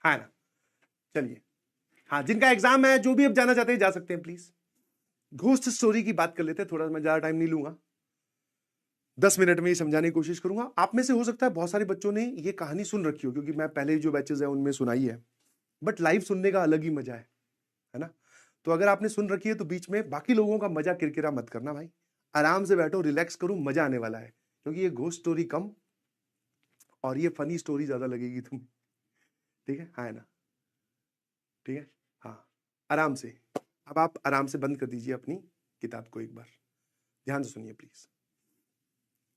हाँ ना, चलिए। हाँ, जिनका एग्जाम है, जो भी अब जाना चाहते हैं जा सकते हैं प्लीज। घोस्ट स्टोरी की बात कर लेते हैं, थोड़ा मैं ज्यादा टाइम नहीं लूंगा, 10 मिनट में ही समझाने की कोशिश करूंगा। आप में से हो सकता है बहुत सारे बच्चों ने ये कहानी सुन रखी हो, क्योंकि मैं पहले जो बैचेज है उनमें सुनाई है, बट लाइव सुनने का अलग ही मजा है ना। तो अगर आपने सुन रखी है तो बीच में बाकी लोगों का मजा किरकिरा मत करना भाई, आराम से बैठो, रिलैक्स करो, मजा आने वाला है, क्योंकि ये घोस्ट स्टोरी कम और ये फनी स्टोरी ज्यादा लगेगी तुम्हें। ठीक है, हाँ ना, ठीक है, हाँ, आराम से। अब आप आराम से बंद कर दीजिए अपनी किताब को, एक बार ध्यान से सुनिए प्लीज।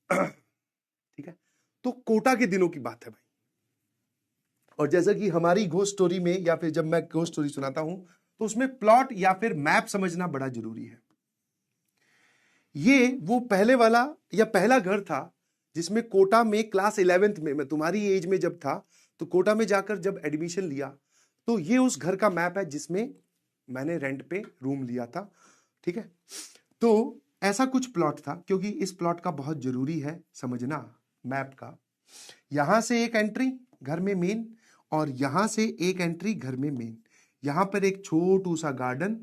ठीक है, तो कोटा के दिनों की बात है भाई, और जैसा कि हमारी घोस्ट स्टोरी में, या फिर जब मैं घोस्ट स्टोरी सुनाता हूं, तो उसमें प्लॉट या फिर मैप समझना बड़ा जरूरी है। ये वो पहले वाला या पहला घर था जिसमें कोटा में क्लास 11th में, मैं तुम्हारी एज में जब था, तो कोटा में जाकर जब एडमिशन लिया, तो ये उस घर का मैप है जिसमें मैंने रेंट पे रूम लिया था। ठीक है, तो ऐसा कुछ प्लॉट था, क्योंकि इस प्लॉट का बहुत जरूरी है समझना मैप का। यहां से एक एंट्री घर में मेन, और यहां से एक एंट्री घर में मेन, यहां पर एक छोटू सा गार्डन,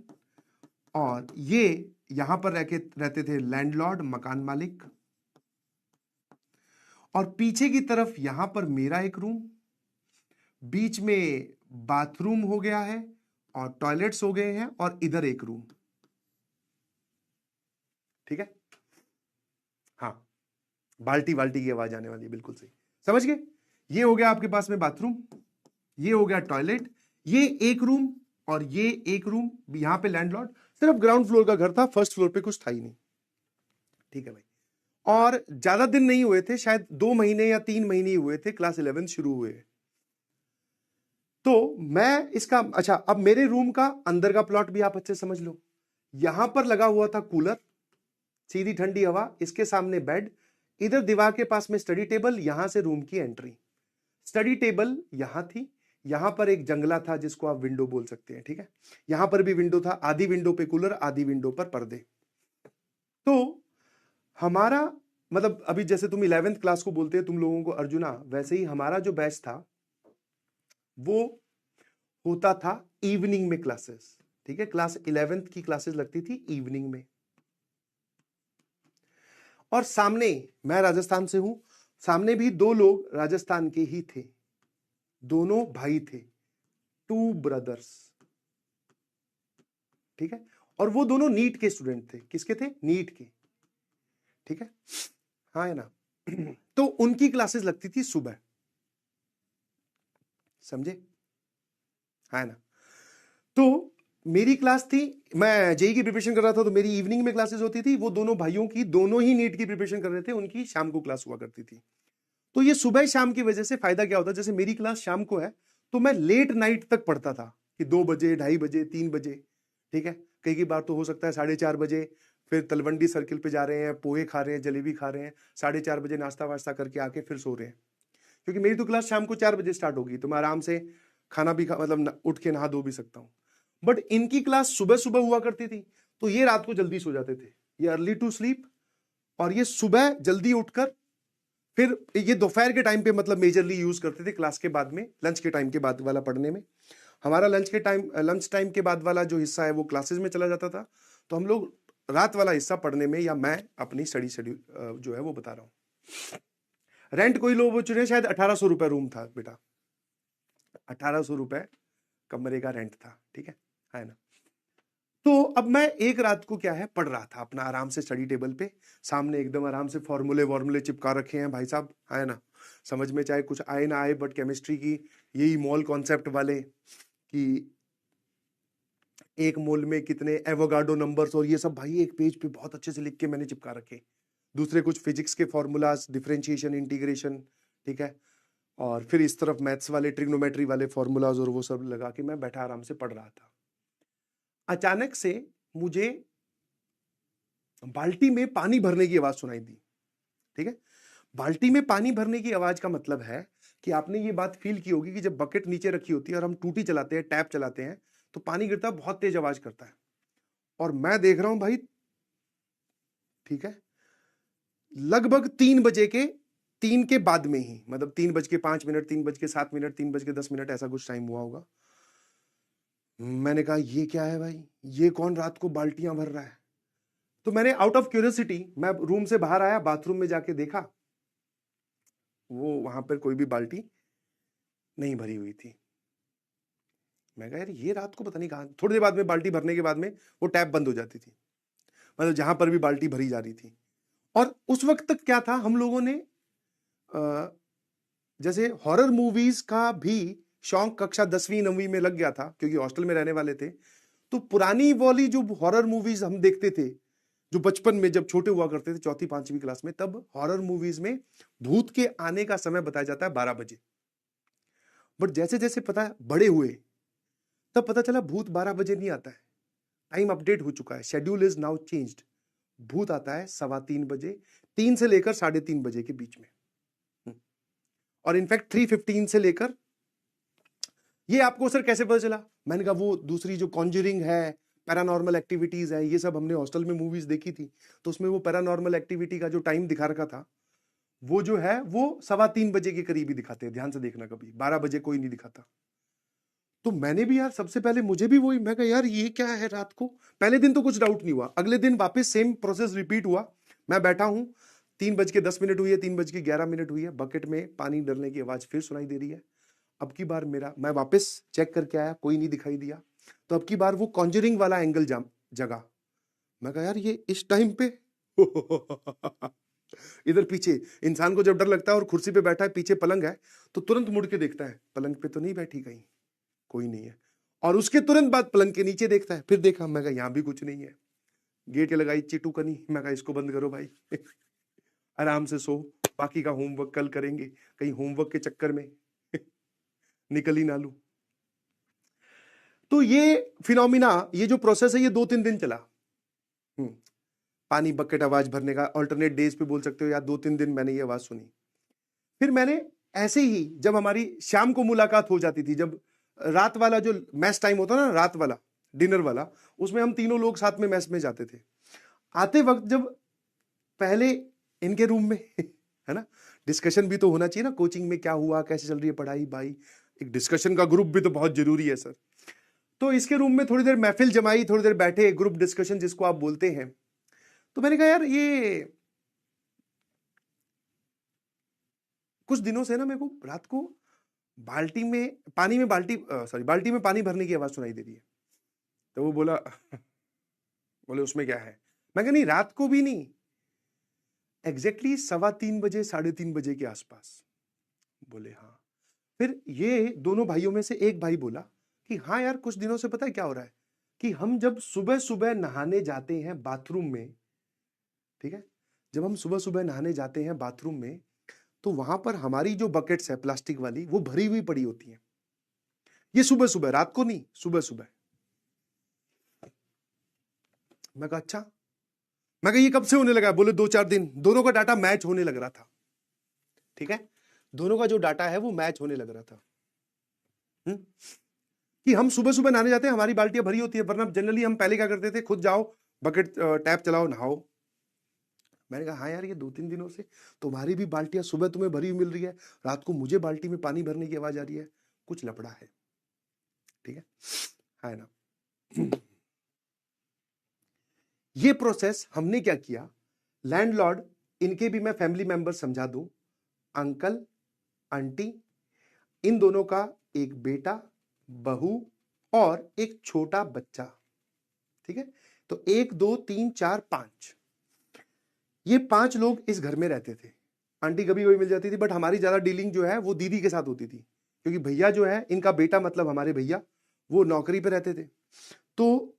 और ये यहां पर रहते थे लैंडलॉर्ड, मकान मालिक, और पीछे की तरफ यहां पर मेरा एक रूम, बीच में बाथरूम हो गया है और टॉयलेट्स हो गए हैं, और इधर एक रूम। ठीक है, हाँ, बाल्टी बाल्टी की आवाज आने वाली है, बिल्कुल सही, समझ गए। ये हो गया आपके पास में बाथरूम, ये हो गया टॉयलेट, ये एक रूम और ये एक रूम। यहां पे लैंडलॉर्ड, सिर्फ ग्राउंड फ्लोर का घर था, फर्स्ट फ्लोर पे कुछ था ही नहीं। ठीक है भाई, और ज्यादा दिन नहीं हुए थे, शायद 2 महीने या 3 महीने ही हुए थे, क्लास 11 शुरू हुए। तो मैं इसका, अच्छा, अब मेरे रूम का अंदर का प्लॉट भी आप अच्छे समझ लो। यहां पर लगा हुआ था कूलर, सीधी ठंडी हवा, इसके सामने बेड, इधर दीवार के पास में स्टडी टेबल, यहां से रूम की एंट्री। स्टडी टेबल यहां थी, यहां पर एक जंगला था जिसको आप विंडो बोल सकते हैं। ठीक है, यहां पर भी विंडो था, आधी विंडो पे कूलर, आधी विंडो पर पर्दे। तो हमारा मतलब, अभी जैसे तुम 11th क्लास को बोलते हैं तुम लोगों को अर्जुना, वैसे ही हमारा जो बैच था वो होता था इवनिंग में क्लासेस। ठीक है, क्लास 11th की क्लासेस लगती थी इवनिंग में। और सामने, मैं राजस्थान से हूं, सामने भी 2 लोग राजस्थान के ही थे, दोनों भाई थे, 2 ब्रदर्स। ठीक है, और वो दोनों नीट के स्टूडेंट थे। किसके थे? नीट के। ठीक है, हाँ है ना। तो उनकी क्लासेस लगती थी सुबह, समझे, हाँ है ना। तो मेरी क्लास थी, मैं जेई की प्रिपरेशन कर रहा था, तो मेरी इवनिंग में क्लासेस होती थी। वो दोनों भाइयों की, दोनों ही नीट की प्रिपरेशन कर रहे थे, उनकी शाम को क्लास हुआ करती थी। तो ये सुबह शाम की वजह से फायदा क्या होता है, जैसे मेरी क्लास शाम को है, तो मैं लेट नाइट तक पढ़ता था, कि 2 बजे, 2:30 बजे, 3 बजे। ठीक है, कई बार तो हो सकता है 4:30 बजे, फिर तलवंडी सर्किल पे जा रहे हैं, पोहे खा रहे हैं, जलेबी खा रहे हैं, 4:30 बजे नाश्ता वास्ता करके आके फिर सो रहे हैं। क्योंकि मेरी तो क्लास शाम को 4 बजे स्टार्ट होगी, तो मैं आराम से खाना भी मतलब उठ के नहा धो भी सकता हूँ। बट इनकी क्लास सुबह सुबह हुआ करती थी, तो ये रात को जल्दी सो जाते थे, ये अर्ली टू स्लीप, और ये सुबह जल्दी उठकर फिर ये दोपहर के टाइम पे मतलब मेजरली यूज करते थे क्लास के बाद में, लंच के टाइम के बाद वाला पढ़ने में। हमारा लंच टाइम के बाद वाला जो हिस्सा है वो क्लासेस में चला जाता था, तो हम लोग रात वाला हिस्सा पढ़ने में, या मैं अपनी स्टडी शेड्यूल जो है वो बता रहा हूँ। रेंट कोई लोग बोल रहे हैं, शायद 1800 रुपए रूम था बेटा, 1800 रुपए कमरे का रेंट था। ठीक है ना। तो अब मैं एक रात को क्या है, पढ़ रहा था अपना आराम से स्टडी टेबल पे, सामने एकदम आराम से फॉर्मूले चिपका रखे हैं भाई साहब, है ना, समझ में चाहे कुछ आए ना आए, बट केमिस्ट्री की यही मोल कॉन्सेप्ट वाले, कि एक मोल में कितने एवोगाड्रो नंबर्स, और ये सब भाई एक पेज पे बहुत अच्छे से लिख के मैंने चिपका रखे। दूसरे कुछ फिजिक्स के फॉर्मूलाज, डिफरेंशिएशन, इंटीग्रेशन। ठीक है, और फिर इस तरफ मैथ्स वाले, ट्रिग्नोमेट्री वाले फॉर्मूलाज, और वो सब लगा के मैं बैठा आराम से पढ़ रहा था। अचानक से मुझे बाल्टी में पानी भरने की आवाज सुनाई दी। ठीक है, बाल्टी में पानी भरने की आवाज का मतलब है कि आपने ये बात फील की होगी कि जब बकेट नीचे रखी होती है और हम टूटी चलाते हैं, टैप चलाते हैं, तो पानी गिरता है, बहुत तेज आवाज करता है। और मैं देख रहा हूं भाई, ठीक है, लगभग 3 बजे के 3 के बाद में ही, मतलब 3:05, 3:07, 3:10, ऐसा कुछ टाइम हुआ होगा। मैंने कहा ये क्या है भाई, ये कौन रात को बाल्टियां भर रहा है। तो मैंने आउट ऑफ क्यूरियोसिटी मैं रूम से बाहर आया, बाथरूम में जाके देखा, वो वहां पर कोई भी बाल्टी नहीं भरी हुई थी। मैं कहा यार ये रात को पता नहीं कहां, थोड़ी देर बाद में बाल्टी भरने के बाद में वो टैप बंद हो जाती थी, मतलब जहां पर भी बाल्टी भरी जा रही थी। और उस वक्त तक क्या था, हम लोगों ने जैसे हॉरर मूवीज का भी शौक कक्षा 10वीं 9वीं में लग गया था, क्योंकि हॉस्टल में रहने वाले थे। तो पुरानी वाली जो हॉरर मूवीज हम देखते थे, जो बचपन में जब छोटे हुआ करते थे 4वीं 5वीं क्लास में, तब हॉरर मूवीज में भूत के आने का समय बताया जाता है 12 बजे। बट जैसे जैसे पता बड़े हुए तब पता चला भूत 12 बजे नहीं आता है, टाइम अपडेट हो चुका है, शेड्यूल इज नाउ चेंज्ड। भूत आता है 3:15 बजे, 3 से लेकर 3:30 बजे के बीच में। और इनफैक्ट 3:15 से लेकर, ये आपको सर कैसे पता चला? मैंने कहा वो दूसरी जो कॉन्जरिंग है, पैरानॉर्मल एक्टिविटीज है, ये सब हमने हॉस्टल में मूवीज देखी थी, तो उसमें वो पैरानॉर्मल एक्टिविटी का जो टाइम दिखा रखा था, वो जो है वो 3:15 बजे के करीब ही दिखाते हैं, ध्यान से देखना, कभी 12 बजे कोई नहीं दिखाता। तो मैंने भी यार सबसे पहले मुझे भी वही, मैं कहा यार ये क्या है रात को। पहले दिन तो कुछ डाउट नहीं हुआ, अगले दिन वापस सेम प्रोसेस रिपीट हुआ। मैं बैठा हूं, 3:10 हुई है, 3:11 हुई है, बकेट में पानी डलने की आवाज फिर सुनाई दे रही है। अब की बार मैं वापस चेक करके आया, कोई नहीं दिखाई दिया। तो अब की बार वो कॉन्जरिंग वाला एंगल जगा। मैं कहा यार ये इस टाइम पे इधर पीछे इंसान को जब डर लगता है और कुर्सी पे बैठा है, पीछे पलंग है, तो तुरंत मुड़ के देखता है पलंग पे तो नहीं बैठी कहीं, कोई नहीं है। और उसके तुरंत बाद पलंग के नीचे देखता है, फिर देखा, मैं कहा यहां भी कुछ नहीं है। गेट लगाई चिटूकनी, मैं कहा इसको बंद करो भाई आराम से सो, बाकी का होमवर्क कल करेंगे, कहीं होमवर्क के चक्कर में निकल ही ना लूं। तो ये फिनोमिना, ये जो प्रोसेस है, ये 2-3 दिन चला। पानी बकेट आवाज भरने का, ऑल्टरनेट डेज पे बोल सकते हो, या 2-3 दिन मैंने ये आवाज सुनी। फिर मैंने ऐसे ही, जब हमारी शाम को मुलाकात हो जाती थी, जब रात वाला जो मैस टाइम होता ना, रात वाला डिनर वाला, उसमें हम तीनों लोग साथ में मैस में जाते थे। आते वक्त जब पहले इनके रूम में है ना, डिस्कशन भी तो होना चाहिए ना, कोचिंग में क्या हुआ, कैसे चल रही है पढ़ाई, भाई एक डिस्कशन का ग्रुप भी तो बहुत जरूरी है सर। तो इसके रूम में थोड़ी देर महफिल जमाई, थोड़ी देर बैठे, ग्रुप डिस्कशन जिसको आप बोलते हैं। तो मैंने कहा यार ये कुछ दिनों से ना मेरे को रात को बाल्टी में पानी में पानी भरने की आवाज सुनाई दे रही है। तो वो बोले उसमें क्या है? मैं कहा नहीं, रात को भी नहीं, एग्जैक्टली 3:15 बजे 3:30 बजे के आसपास। बोले हाँ। फिर ये दोनों भाइयों में से एक भाई बोला कि हाँ यार कुछ दिनों से पता है क्या हो रहा है, कि हम जब सुबह सुबह नहाने जाते हैं बाथरूम में, ठीक है, जब हम सुबह सुबह नहाने जाते हैं बाथरूम में, तो वहां पर हमारी जो बकेट्स है प्लास्टिक वाली, वो भरी हुई पड़ी होती हैं। ये सुबह सुबह, रात को नहीं, सुबह सुबह। मैं कहा अच्छा। मैं कहा ये कब से होने लगा? बोले 2-4 दिन। दोनों का डाटा मैच होने लग रहा था, ठीक है, दोनों का जो डाटा है वो मैच होने लग रहा था। कि हम सुबह सुबह नहाने जाते हैं, हमारी बाल्टियां भरी होती है, वरना जनरली हम पहले क्या करते थे, खुद जाओ बकेट टैप चलाओ नहाओ। मैंने कहा हाँ यार ये 2-3 दिनों से तुम्हारी भी बाल्टियां सुबह तुम्हें भरी हुई मिल रही है, रात को मुझे बाल्टी में पानी भरने की आवाज आ रही है, कुछ लफड़ा है, ठीक है ना। ये प्रोसेस हमने क्या किया, लैंडलॉर्ड, इनके भी मैं फैमिली मेंबर समझा दूं, अंकल आंटी, इन दोनों का एक बेटा, बहू और एक छोटा बच्चा, ठीक है। तो 1 2 3 4 5, ये 5 लोग इस घर में रहते थे। आंटी कभी कभी मिल जाती थी, बट हमारी ज्यादा डीलिंग जो है वो दीदी के साथ होती थी, क्योंकि भैया जो है, इनका बेटा मतलब हमारे भैया, वो नौकरी पे रहते थे। तो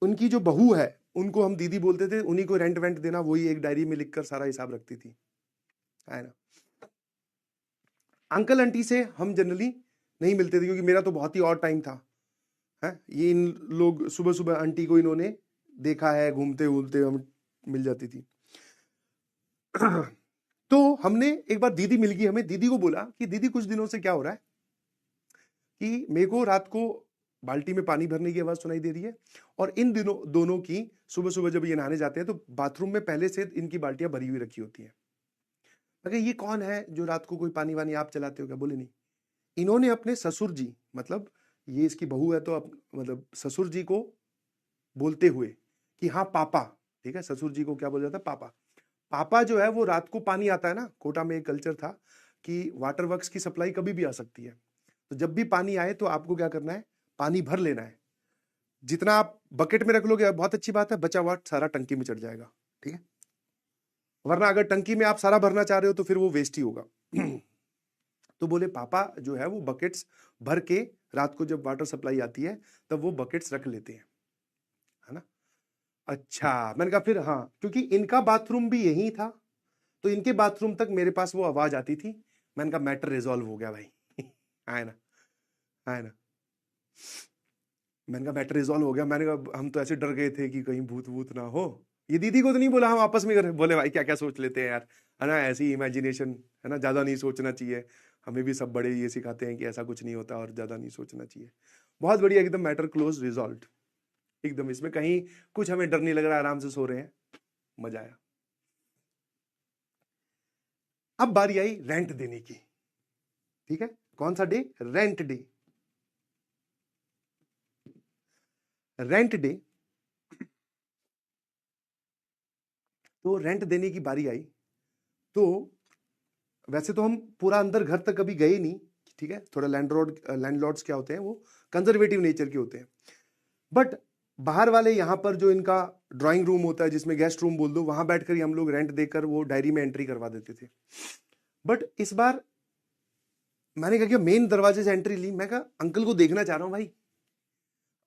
उनकी जो बहू है, उनको हम दीदी बोलते थे, उन्हीं को रेंट वेंट देना, वही एक डायरी में लिखकर सारा हिसाब रखती थी, है ना। अंकल आंटी से हम जनरली नहीं मिलते थे, क्योंकि मेरा तो बहुत ही और टाइम था, है। ये इन लोग सुबह सुबह आंटी को इन्होंने देखा है घूमते घूमते, हम मिल जाती थी। तो हमने एक बार, दीदी मिल गई हमें, दीदी को बोला कि दीदी कुछ दिनों से क्या हो रहा है कि मेरे को रात को बाल्टी में पानी भरने की आवाज सुनाई दे रही है, और इन दिनों दोनों की सुबह सुबह जब ये नहाने जाते हैं तो बाथरूम में पहले से इनकी बाल्टियां भरी हुई रखी होती हैं। अगर ये कौन है जो रात को कोई पानी वानी आप चलाते हो क्या? बोले नहीं। इन्होंने अपने ससुर जी, मतलब ये इसकी बहू है तो मतलब ससुर जी को बोलते हुए कि हाँ पापा, ठीक है, ससुर जी को क्या बोला जाता है? पापा। पापा जो है वो रात को पानी आता है ना, कोटा में एक कल्चर था कि वाटर वर्क्स की सप्लाई कभी भी आ सकती है, तो जब भी पानी आए तो आपको क्या करना है? पानी भर लेना है। जितना आप बकेट में रख लोगे बहुत अच्छी बात है, बचा हुआ सारा टंकी में चढ़ जाएगा, ठीक है। वरना अगर टंकी में आप सारा भरना चाह रहे हो तो फिर वो वेस्ट ही होगा। तो बोले पापा जो है वो बकेट्स भर के रात को जब वाटर सप्लाई आती है तब वो बकेट्स रख लेते हैं, है ना। अच्छा, मैंने कहा फिर हाँ, क्योंकि इनका बाथरूम भी यही था तो इनके बाथरूम तक मेरे पास वो आवाज आती थी। मैंने कहा मैटर रिजॉल्व हो गया भाई। है ना, है ना। मैंने कहा मैटर रिजॉल्व हो गया। मैंने कहा हम तो ऐसे डर गए थे कि कहीं भूत वूत ना हो। ये दीदी को तो नहीं बोला, हम आपस में बोले भाई क्या क्या सोच लेते हैं यार, है ना, ऐसी इमेजिनेशन, है ना, ज्यादा नहीं सोचना चाहिए। हमें भी सब बड़े ये सिखाते हैं कि ऐसा कुछ नहीं होता और ज्यादा नहीं सोचना चाहिए। बहुत बढ़िया, एकदम मैटर क्लोज रिजॉल्व, एकदम। इसमें कहीं कुछ हमें डर नहीं लग रहा, आराम से सो रहे हैं, मजा आया। अब बारी आई रेंट देने की, ठीक है। कौन सा day? Rent day. Rent day, तो रेंट देने की बारी आई। तो वैसे तो हम पूरा अंदर घर तक कभी गए नहीं, ठीक है, थोड़ा लैंडलॉर्ड्स क्या होते हैं वो कंजर्वेटिव नेचर के होते हैं। बट बाहर वाले यहाँ पर जो इनका ड्राइंग रूम होता है, जिसमें गेस्ट रूम बोल दो, वहां बैठकर ही हम लोग रेंट देकर वो डायरी में एंट्री करवा देते थे। बट इस बार मैंने कहा कि मेन दरवाजे से एंट्री ली। मैं कहा अंकल को देखना चाह रहा हूँ भाई।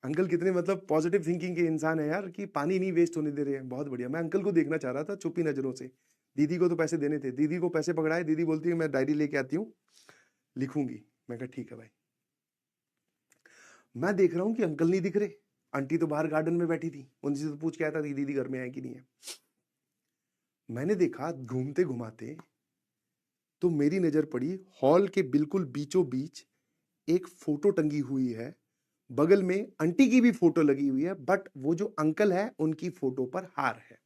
अंकल कितने मतलब पॉजिटिव थिंकिंग के इंसान है यार, कि पानी नहीं वेस्ट होने दे रहे हैं, बहुत बढ़िया। मैं अंकल को देखना चाह रहा था छुपी नजरों से। दीदी को तो पैसे देने थे, दीदी को पैसे पकड़ाए। दीदी बोलती है मैं डायरी लेके आती हूँ, लिखूंगी। मैं कहा ठीक है भाई। मैं देख रहा हूँ कि अंकल नहीं दिख रहे। आंटी तो बाहर गार्डन में बैठी थी, उनसे तो पूछ के आया था कि दीदी घर में है कि नहीं है। मैंने देखा घूमते घुमाते तो मेरी नजर पड़ी हॉल के बिल्कुल बीचों बीच एक फोटो टंगी हुई है, बगल में आंटी की भी फोटो लगी हुई है, बट वो जो अंकल है उनकी फोटो पर हार है।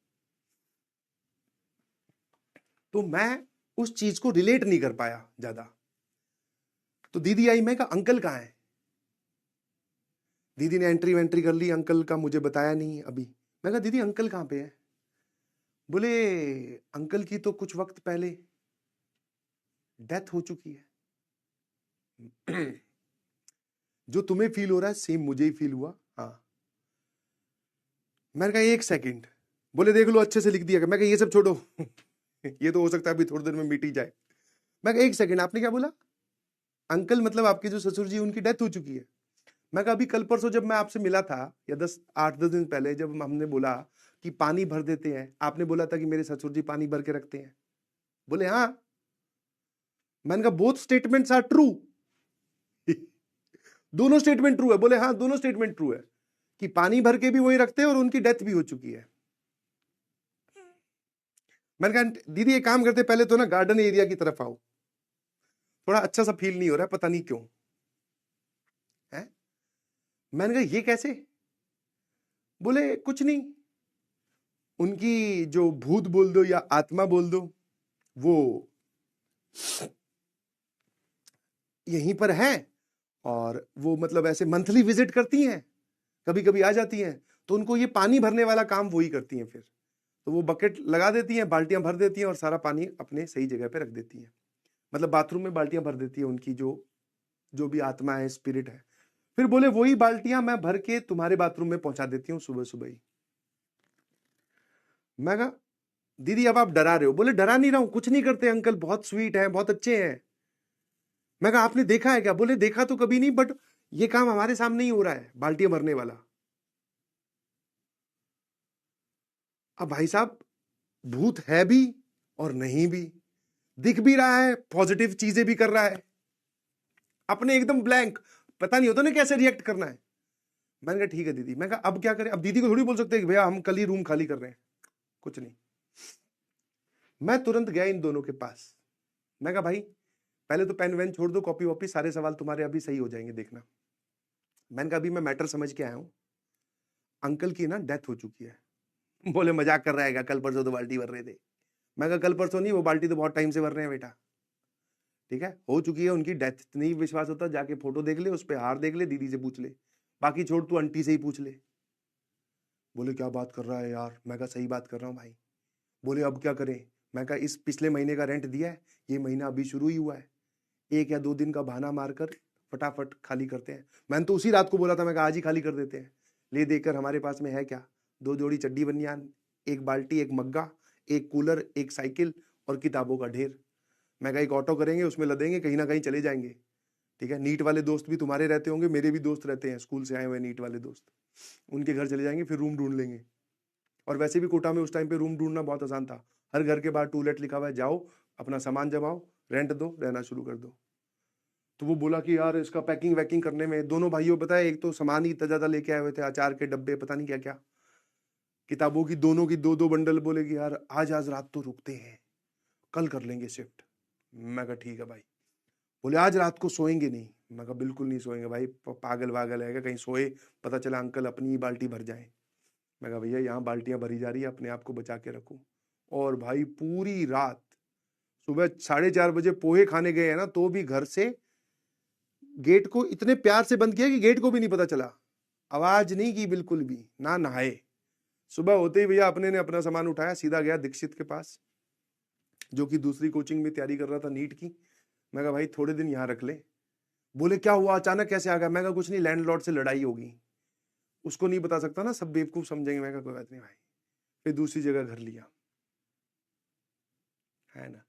तो मैं उस चीज को रिलेट नहीं कर पाया ज्यादा। तो दीदी आई, मैं कहा अंकल कहाँ है? दीदी ने एंट्री वेंट्री कर ली, अंकल का मुझे बताया नहीं अभी। मैं कहा दीदी अंकल कहाँ पे है? बोले अंकल की तो कुछ वक्त पहले डेथ हो चुकी है। जो तुम्हें फील हो रहा है सेम मुझे ही फील हुआ। हाँ। मैंने कहा एक सेकंड। बोले देख लो अच्छे से लिख दिया। मैं कहा ये सब छोड़ो। ये तो हो सकता है अभी थोड़ी देर में मिट ही जाए। मैं कहा एक सेकंड, आपने क्या बोला? अंकल मतलब आपके जो ससुर जी उनकी डेथ हो चुकी है? मैं कहा अभी कल परसों जब मैं आपसे मिला था, या 8-10 दिन पहले जब हमने बोला कि पानी भर देते हैं, आपने बोला था कि मेरे ससुर जी पानी भर के रखते हैं। बोले हाँ। मैंने कहा बोथ स्टेटमेंट्स आर ट्रू। दोनों स्टेटमेंट ट्रू है। बोले हाँ दोनों स्टेटमेंट ट्रू है, कि पानी भर के भी वही रखते हैं और उनकी डेथ भी हो चुकी है। मैंने कहा दीदी एक काम करते, पहले तो ना गार्डन एरिया की तरफ आओ, थोड़ा अच्छा सा फील नहीं हो रहा है, पता नहीं क्यों है। मैंने कहा ये कैसे? बोले कुछ नहीं, उनकी जो भूत बोल दो या आत्मा बोल दो, वो यहीं पर है, और वो मतलब ऐसे मंथली विजिट करती हैं, कभी कभी आ जाती हैं, तो उनको ये पानी भरने वाला काम वही करती हैं। फिर तो वो बकेट लगा देती हैं, बाल्टियां भर देती हैं और सारा पानी अपने सही जगह पे रख देती हैं। मतलब बाथरूम में बाल्टियां भर देती है उनकी जो जो भी आत्मा है, स्पिरिट है। फिर बोले वही बाल्टियां मैं भर के तुम्हारे बाथरूम में पहुंचा देती हूँ सुबह सुबह ही। मैं कहा दीदी अब आप डरा रहे हो। बोले डरा नहीं रहा हूं, कुछ नहीं करते अंकल, बहुत स्वीट है, बहुत अच्छे हैं। मैं कहा आपने देखा है क्या? बोले देखा तो कभी नहीं, बट ये काम हमारे सामने ही हो रहा है, बाल्टियां भरने वाला। अब भाई साहब भूत है भी और नहीं भी, दिख भी रहा है, पॉजिटिव चीजें भी कर रहा है, अपने एकदम ब्लैंक, पता नहीं होता ना कैसे रिएक्ट करना है। मैंने कहा ठीक है दीदी। मैं कहा अब क्या करें? अब दीदी को थोड़ी बोल सकते हैं कि भैया हम कल ही रूम खाली कर रहे हैं, कुछ नहीं। मैं तुरंत गया इन दोनों के पास। मैं कहा भाई पहले तो पेन वेन छोड़ दो, कॉपी वॉपी, सारे सवाल तुम्हारे अभी सही हो जाएंगे, देखना। मैंने कहा अभी मैं मैटर समझ के आया हूं, अंकल की ना डेथ हो चुकी है। बोले मजाक कर रहा है, कल परसों तो बाल्टी भर रहे थे। मैं कहा कल परसों नहीं, वो बाल्टी तो बहुत टाइम से भर रहे हैं बेटा। ठीक है, हो चुकी है उनकी डेथ, नहीं विश्वास होता जाके फोटो देख ले, उस पर हार देख ले, दीदी से पूछ ले, बाकी छोड़ तू आंटी से ही पूछ ले। बोले क्या बात कर रहा है यार, मैं कहा सही बात कर रहा हूँ भाई। बोले अब क्या करें, मैं कहा इस पिछले महीने का रेंट दिया है, ये महीना अभी शुरू ही हुआ है, 1 या 2 दिन का बहाना मारकर फटाफट खाली करते हैं। मैंने तो उसी रात को बोला था, मैं कहा आज ही खाली कर देते हैं। ले देकर हमारे पास में है क्या, 2 जोड़ी चड्डी बनियान, 1 बाल्टी, 1 मग्गा, 1 कूलर, 1 साइकिल और किताबों का ढेर। मैं कहा एक ऑटो करेंगे, उसमें लदेंगे, कहीं ना कहीं चले जाएंगे। ठीक है, नीट वाले दोस्त भी तुम्हारे रहते होंगे, मेरे भी दोस्त रहते हैं स्कूल से आए हुए नीट वाले दोस्त, उनके घर चले जाएंगे, फिर रूम ढूंढ लेंगे। और वैसे भी कोटा में उस टाइम पे रूम ढूंढना बहुत आसान था, हर घर के बाहर टू लेट लिखा हुआ है, जाओ अपना सामान जमाओ, रेंट दो, रहना शुरू कर दो। तो वो बोला कि यार इसका पैकिंग वैकिंग करने में, दोनों भाइयों बताया, एक तो सामान ही इतना ज्यादा लेके आए हुए थे, अचार के डब्बे, पता नहीं क्या क्या, किताबों की दोनों की 2-2 बंडल। बोले कि यार आज रात तो रुकते हैं, कल कर लेंगे शिफ्ट। मैं कहा ठीक है भाई। बोले आज रात को सोएंगे नहीं। मैं कहा बिल्कुल नहीं सोएंगे भाई, पागल वागल है, कहीं सोए पता चला अंकल अपनी ही बाल्टी भर जाए। मैं कहा भैया यहाँ बाल्टियां भरी जा रही है, अपने आप को बचा के रखो। और भाई पूरी रात, सुबह 4:30 बजे पोहे खाने गए हैं ना, तो भी घर से गेट को इतने प्यार से बंद किया कि गेट को भी नहीं पता चला, आवाज नहीं की बिल्कुल भी, ना नहाए। सुबह होते ही भैया अपने ने अपना सामान उठाया, सीधा गया दीक्षित के पास, जो कि दूसरी कोचिंग में तैयारी कर रहा था नीट की। मैं कहा भाई थोड़े दिन यहाँ रख ले। बोले क्या हुआ, अचानक कैसे आ गया। मैं कहा कुछ नहीं, लैंडलॉर्ड से लड़ाई होगी, उसको नहीं बता सकता ना, सब बेवकूफ समझेंगे। मैं कहा कोई बात नहीं भाई, फिर दूसरी जगह घर लिया, है ना।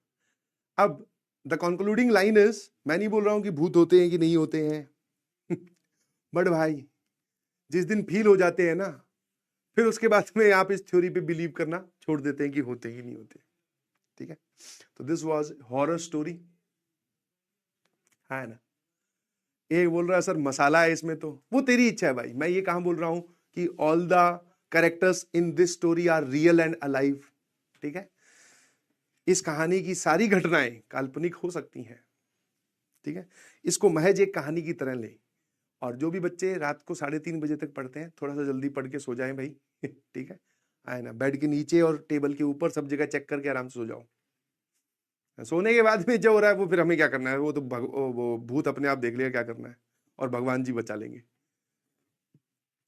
अब द कंक्लूडिंग लाइन इज, मैं नहीं बोल रहा हूं कि भूत होते हैं कि नहीं होते हैं बट भाई जिस दिन फील हो जाते हैं ना, फिर उसके बाद में आप इस थ्योरी पे बिलीव करना छोड़ देते हैं कि होते ही नहीं होते। ठीक है, तो दिस वाज हॉरर स्टोरी, है ना। एक बोल रहा है सर मसाला है इसमें, तो वो तेरी इच्छा है भाई। मैं ये कहां बोल रहा हूं कि all the characters in this story are real and alive. ठीक है, इस कहानी की सारी घटनाएं काल्पनिक हो सकती हैं। ठीक है, इसको महज एक कहानी की तरह ले। और जो भी बच्चे रात को 3:30 बजे तक पढ़ते हैं, थोड़ा सा जल्दी पढ़ के सो जाएं भाई ठीक है ना, बेड के नीचे और टेबल के ऊपर सब जगह चेक करके आराम से सो जाओ। सोने के बाद में जो हो रहा है वो फिर हमें क्या करना है, वो तो वो भूत अपने आप देख लेगा क्या करना है, और भगवान जी बचा लेंगे।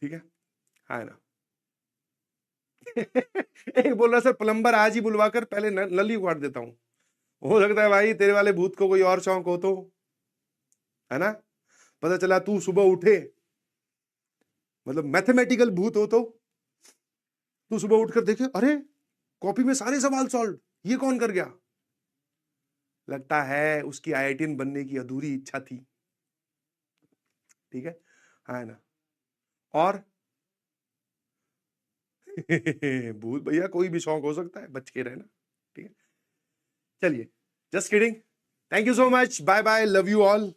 ठीक है ना एक बोल रहा सर प्लम्बर आज ही बुलवाकर पहले नल ही उखाड़ देता हूं। हो सकता है भाई तेरे वाले भूत को कोई और शौक हो तो, है ना, पता चला तू सुबह उठे, मतलब मैथमेटिकल भूत हो, तो तू सुबह उठकर देखे अरे कॉपी में सारे सवाल सॉल्व, ये कौन कर गया। लगता है उसकी आईआईटीएन बनने की अधूरी इच्छा थी। ठीक है ना। और भूत भैया कोई भी शौक हो सकता है, बच के रहना। ठीक है, चलिए, just kidding, thank you so much, bye bye, love you all.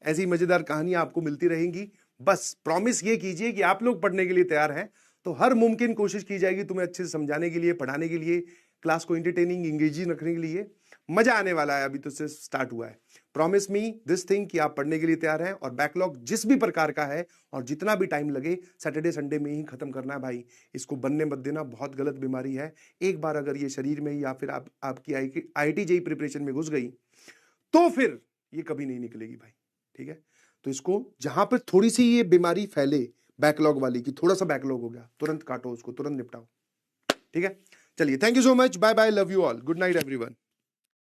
ऐसी मजेदार कहानियां आपको मिलती रहेंगी। बस प्रॉमिस ये कीजिए कि आप लोग पढ़ने के लिए तैयार हैं, तो हर मुमकिन कोशिश की जाएगी तुम्हें अच्छे से समझाने के लिए, पढ़ाने के लिए, क्लास को एंटरटेनिंग इंगेजिंग रखने के लिए। मजा आने वाला है, अभी तो से स्टार्ट हुआ है। प्रॉमिस मी दिस थिंग कि आप पढ़ने के लिए तैयार हैं, और बैकलॉग जिस भी प्रकार का है और जितना भी टाइम लगे, सैटरडे संडे में ही खत्म करना है भाई। इसको बनने मत देना, बहुत गलत बीमारी है। एक बार अगर ये शरीर में या फिर आपकी IIT JEE प्रिपरेशन में घुस गई, तो फिर ये कभी नहीं निकलेगी भाई। ठीक है, तो इसको जहां पर थोड़ी सी ये बीमारी फैले बैकलॉग वाली की, थोड़ा सा बैकलॉग हो गया, तुरंत काटो उसको, तुरंत निपटाओ। ठीक है, चलिए, thank you so much, bye bye, love you all, good night everyone.